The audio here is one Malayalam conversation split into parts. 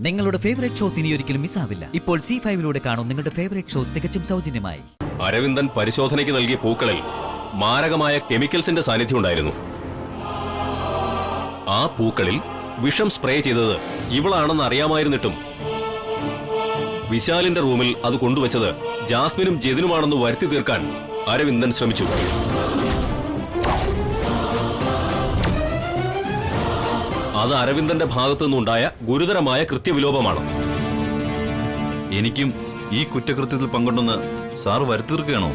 നിങ്ങളുടെ ഫേവറേറ്റ് ഷോസ് ഇനി ഒരിക്കലും മിസ്സാവില്ല. ഇപ്പോൾ C5 കാണും നിങ്ങളുടെ ഫേവറേറ്റ് ഷോ തികച്ചും സൗജന്യമായി. അരവിന്ദൻ പരിശോധനയ്ക്ക് നൽകിയ പൂക്കളിൽ മാരകമായ കെമിക്കൽസിന്റെ സാന്നിധ്യം ഉണ്ടായിരുന്നു. ആ പൂക്കളിൽ വിഷം സ്പ്രേ ചെയ്തത് ഇവളാണെന്ന് അറിയാമായിരുന്നിട്ടും വിശാലിന്റെ റൂമിൽ അത് കൊണ്ടുവച്ചത് ജാസ്മിനും ജെതിനുമാണെന്ന് വരുത്തി തീർക്കാൻ അരവിന്ദൻ ശ്രമിച്ചു. അത് അരവിന്ദന്റെ ഭാഗത്തു നിന്നുണ്ടായ ഗുരുതരമായ കൃത്യവിലോപമാണ്. എനിക്കും ഈ കുറ്റകൃത്യത്തിൽ പങ്കുണ്ടെന്ന് സാർ വരുത്തീർക്കുകയാണോ?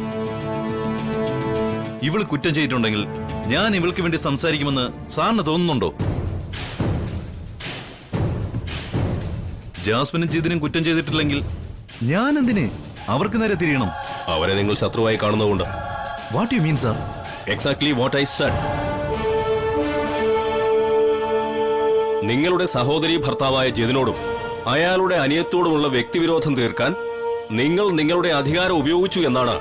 ഇവൾ കുറ്റം ചെയ്തിട്ടുണ്ടെങ്കിൽ ഞാൻ ഇവൾക്ക് വേണ്ടി സംസാരിക്കുമെന്ന് സാറിന് തോന്നുന്നുണ്ടോ? ജാസ്മിനും ജിതിനും കുറ്റം ചെയ്തിട്ടില്ലെങ്കിൽ ഞാൻ എന്തിന് അവർക്ക് നേരെ തിരിയണം? അവരെ നിങ്ങൾ ശത്രുവായി കാണുന്നതുകൊണ്ട്. What you mean sir? Exactly what I said. നിങ്ങളുടെ സഹോദരി ഭർത്താവായ ജെതിനോടും അയാളുടെ അനിയത്തോടുമുള്ള വ്യക്തിവിരോധം തീർക്കാൻ നിങ്ങൾ നിങ്ങളുടെ അധികാരം ഉപയോഗിച്ചു എന്നാണ്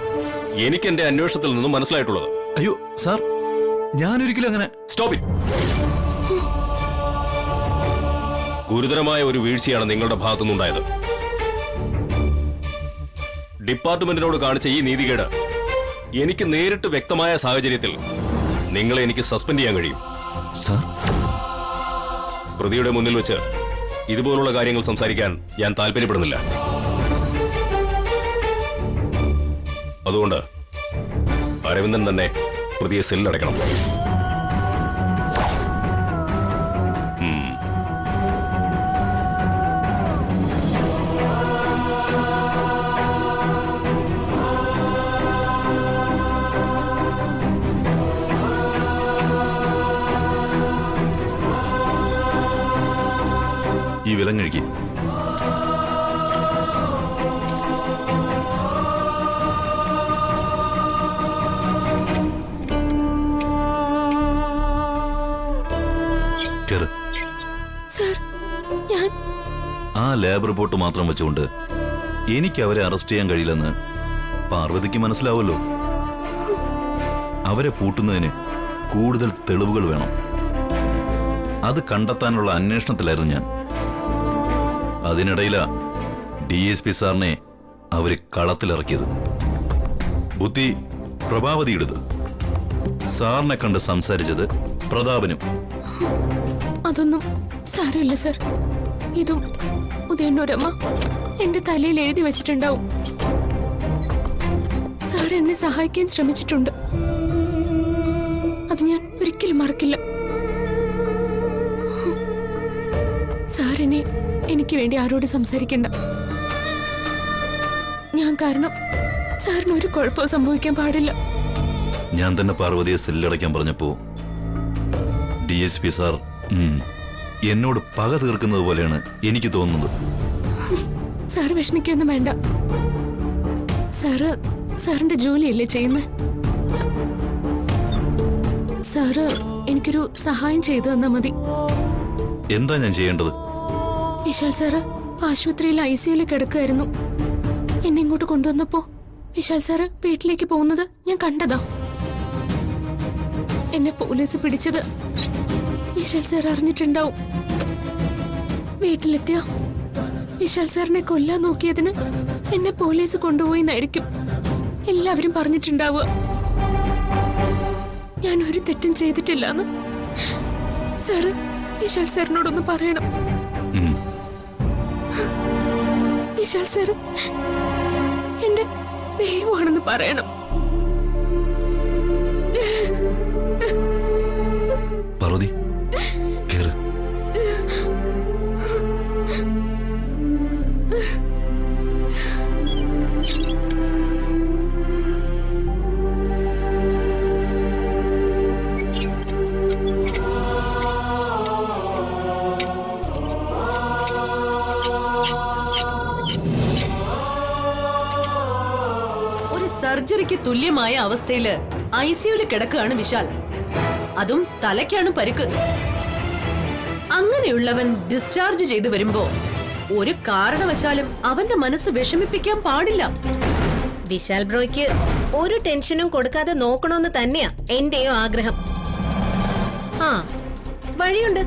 എനിക്ക് എന്റെ അന്വേഷണത്തിൽ നിന്നും മനസ്സിലായിട്ടുള്ളത്. അയ്യോ സാർ, ഞാനൊരിക്കലും അങ്ങനെ. Stop it. ഗുരുതരമായ ഒരു വീഴ്ചയാണ് നിങ്ങളുടെ ഭാഗത്തുനിന്നുണ്ടായത്. ഡിപ്പാർട്ട്മെന്റിനോട് കാണിച്ച ഈ നീതികേട് എനിക്ക് നേരിട്ട് വ്യക്തമായ സാഹചര്യത്തിൽ നിങ്ങളെ എനിക്ക് സസ്പെൻഡ് ചെയ്യാൻ കഴിയും. സാർ, പ്രതിയുടെ മുന്നിൽ വെച്ച് ഇതുപോലുള്ള കാര്യങ്ങൾ സംസാരിക്കാൻ ഞാൻ താല്പര്യപ്പെടുന്നില്ല. അതുകൊണ്ട് അരവിന്ദൻ തന്നെ പ്രതിയെ സെല്ലടയ്ക്കണം. ഈ വിലം കഴിക്കും. ആ ലാബ് റിപ്പോർട്ട് മാത്രം വെച്ചുകൊണ്ട് എനിക്ക് അവരെ അറസ്റ്റ് ചെയ്യാൻ കഴിയില്ലെന്ന് പാർവതിക്ക് മനസ്സിലാവുമല്ലോ. അവരെ പൂട്ടുന്നതിന് കൂടുതൽ തെളിവുകൾ വേണം. അത് കണ്ടെത്താനുള്ള അന്വേഷണത്തിലായിരുന്നു ഞാൻ. അതിനിടയിലാ DSP സാറിനെ അവര് കളത്തിലിറക്കിയത്. ബുദ്ധി പ്രഭാവതിയുടേത്. സാറിനെ കണ്ട് സംസാരിച്ചത് പ്രതാപനും. അതൊന്നും സാരമില്ല സർ. ഇതും ഉദയന്നൂരമ്മ എന്റെ തലയിൽ എഴുതി വെച്ചിട്ടുണ്ടാവും. സാർ എന്നെ സഹായിക്കാൻ ശ്രമിച്ചിട്ടുണ്ട്. അത് ഞാൻ ഒരിക്കലും മറക്കില്ല. സാർ എനിക്ക് വേണ്ടി ആരോട് സംസാരിക്കണ്ട. ഞാൻ കാരണം സാറിന് ഒരു കുഴപ്പവും സംഭവിക്കാൻ പാടില്ല. ഞാൻ തന്നെ പാർവതിയെ സെല്ലടയ്ക്കാൻ പറഞ്ഞപ്പോ DSP സാർ എന്നോട് പക തീർക്കുന്നത് പോലെയാണ് എനിക്ക് തോന്നുന്നത്. സാറ് വിഷമിക്കൊന്നും വേണ്ട. സാറിന്റെ ജോലിയല്ലേ ചെയ്യുന്നത്. സാറ് എനിക്കൊരു സഹായം ചെയ്തു തന്നാ മതി. എന്താ ഞാൻ ചെയ്യേണ്ടത്? വിശാൽ സാറ് ആശുപത്രിയിൽ ICUയിൽ കിടക്കുകയായിരുന്നു. എന്നെ ഇങ്ങോട്ട് കൊണ്ടുവന്നപ്പോ വിശാൽ സാറ് വീട്ടിലേക്ക് പോകുന്നത് ഞാൻ കണ്ടതാ. എന്നെ പോലീസ് പിടിച്ചത് വിശാൽ സാർ അറിഞ്ഞിട്ടുണ്ടാവും. വീട്ടിലെത്തിയ വിശാൽ സാറിനെ കൊല്ലാൻ നോക്കിയതിന് എന്നെ പോലീസ് കൊണ്ടുപോയി എന്നായിരിക്കും എല്ലാവരും പറഞ്ഞിട്ടുണ്ടാവുക. ഞാൻ ഒരു തെറ്റും ചെയ്തിട്ടില്ലെന്ന് സാറ് വിശാൽ സാറിനോടൊന്ന് പറയണം. വിശാൽ സാറ് എന്റെ ദൈവമാണെന്ന് പറയണം. പാർവതി, കേറ്. സർജറിക്ക് തുല്യമായ അവസ്ഥയില് ICUയിൽ കിടക്കുകയാണ് വിശാൽ. അതും തലയ്ക്കാണ് പരിക്ക്. അങ്ങനെയുള്ളവൻ ഡിസ്ചാർജ് ചെയ്തു വരുമ്പോ ഒരു കാരണവശാലും അവന്റെ മനസ്സ് വിഷമിപ്പിക്കാൻ പാടില്ല. വിശാൽ ബ്രോയ്ക്ക് ഒരു ടെൻഷനും കൊടുക്കാതെ നോക്കണമെന്ന് തന്നെയാ എന്റെയും ആഗ്രഹം. ആ വഴിയുണ്ട്.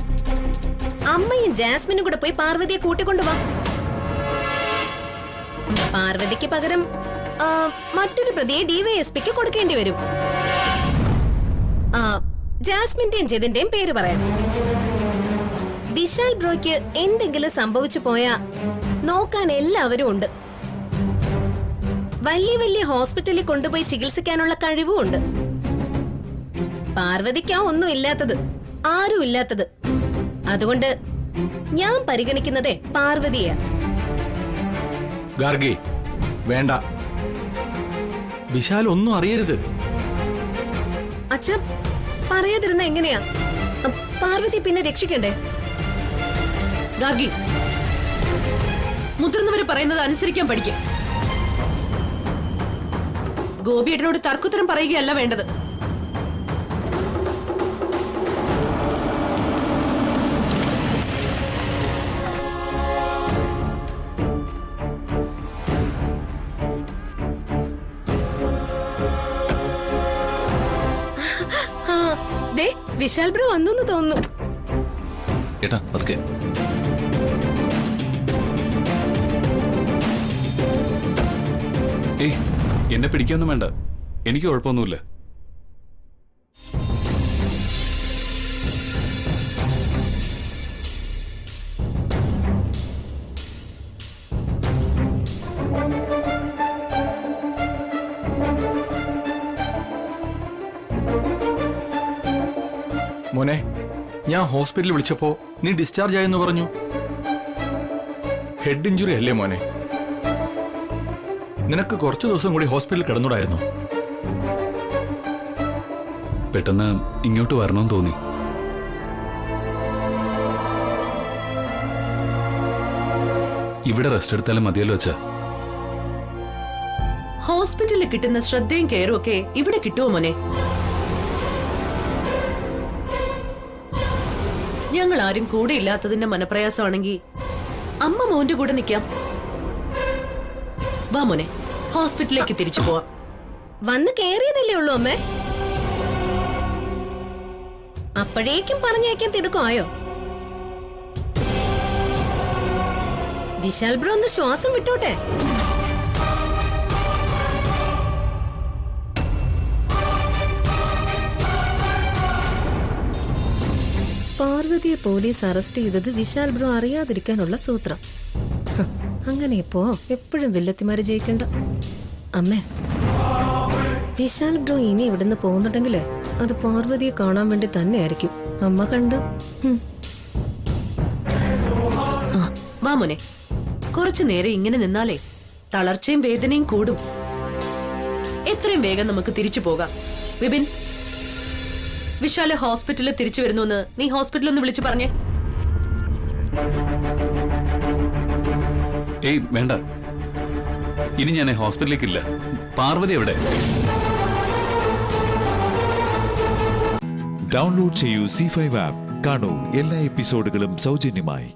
അമ്മയും ജാസ്മിനും കൂടെ പോയി പാർവതിയെ കൂട്ടിക്കൊണ്ടുവാ. പാർവതിക്ക് പകരം മറ്റൊരു പ്രതിയെ ഡിവൈഎസ്പിക്ക് കൊടുക്കേണ്ടി വരും. ജാസ്മിന്റെയും ജതിന്റെയും പേര് പറയാം. വിശാൽ ബ്രോയ്ക്ക് എന്തെങ്കിലും സംഭവിച്ചു പോയാ നോക്കാൻ എല്ലാവരും ഉണ്ട്. വലിയ വലിയ ഹോസ്പിറ്റലിൽ കൊണ്ടുപോയി ചികിത്സിക്കാനുള്ള കഴിവും ഉണ്ട്. പാർവതിക്കാ ഒന്നും ഇല്ലാത്തത്, ആരും ഇല്ലാത്തത്. അതുകൊണ്ട് ഞാൻ പരിഗണിക്കുന്നതേ പാർവതിയാ. ഗാർഗി വേണ്ട, വിശാൽ ഒന്നും അറിയരുത്. അച്ഛ പറയാതിരുന്ന എങ്ങനെയാ? പാർവതി പിന്നെ രക്ഷിക്കണ്ടേ? ഗാർഗി, മുതിർന്നവര് പറയുന്നത് അനുസരിക്കാൻ പഠിക്കും. ഗോപിയേട്ടനോട് തർക്കുത്തരം പറയുകയല്ല വേണ്ടത്. വിശാൽ ബ്രോ വന്നു തോന്നുന്നു. ഏട്ടാ പതുക്കെ. ഏയ്, എന്നെ പിടിക്കൊന്നും വേണ്ട, എനിക്ക് കുഴപ്പമൊന്നുമില്ല. മോനെ, ഞാൻ ഹോസ്പിറ്റലിൽ വിളിച്ചപ്പോ നീ ഡിസ്ചാർജ് ആയെന്ന് പറഞ്ഞു. ഹെഡ് ഇഞ്ചുറി അല്ലേ മോനെ? നിനക്ക് കുറച്ചു ദിവസം കൂടി ഹോസ്പിറ്റലിൽ കിടന്നൂടായിരുന്നു? പെട്ടെന്ന് ഇങ്ങോട്ട് വരണമെന്ന് തോന്നി. ഇവിടെ റെസ്റ്റ് എടുത്താലും മതിയല്ലോ അച്ഛാ. ഹോസ്പിറ്റലിൽ കിട്ടുന്ന ശ്രദ്ധയും കെയറും ഒക്കെ ഇവിടെ കിട്ടുമോ മോനെ? ഞങ്ങൾ ആരും കൂടെ ഇല്ലാത്തതിന്റെ മനപ്രയാസമാണെങ്കിൽ അമ്മ മോന്റെ കൂടെ നിൽക്കാം. വാ മോനെ, ഹോസ്പിറ്റലിലേക്ക് തിരിച്ചു പോവാം. വന്ന് കേറിയതല്ലേ ഉള്ളൂ അമ്മേ. അപ്പോഴേക്കും പറഞ്ഞയക്കാൻ തിടുക്കമായോ? വിശാൽ ബ്രോ ഒന്ന് ശ്വാസം വിട്ടോട്ടെ. പാർവതിയെ പോലീസ് അറസ്റ്റ് ചെയ്തത് വിശാൽ ബ്രോ അറിയാതിരിക്കാനുള്ള സൂത്രം. അങ്ങനെ ഇപ്പോ എപ്പോഴും വില്ലത്തിമാര് ജയിക്കണ്ട. അമ്മേ, വിശാൽ ബ്രോ ഇനി ഇവിടുന്ന് പോകുന്നുണ്ടെങ്കിലേ അത് പാർവതിയെ കാണാൻ വേണ്ടി തന്നെ ആയിരിക്കും. അമ്മ കണ്ടു. വാ മോനെ, കുറച്ചു നേരം ഇങ്ങനെ നിന്നാലേ തളർച്ചയും വേദനയും കൂടും. എത്രയും വേഗം നമുക്ക് തിരിച്ചു പോകാം. വിപിൻ, വിശാല് ഹോസ്പിറ്റലിൽ തിരിച്ചു വരുന്നു നീ ഹോസ്പിറ്റലിൽ ഒന്ന് വിളിച്ചു പറഞ്ഞേ. ഏയ് വേണ്ട, ഇനി ഞാൻ ഹോസ്പിറ്റലിലേക്കില്ല. പാർവതി എവിടെ? ഡൗൺലോഡ് ചെയ്യൂ C5 ആപ്പ്. കാണൂ എല്ലാ എപ്പിസോഡുകളും സൗജന്യമായി.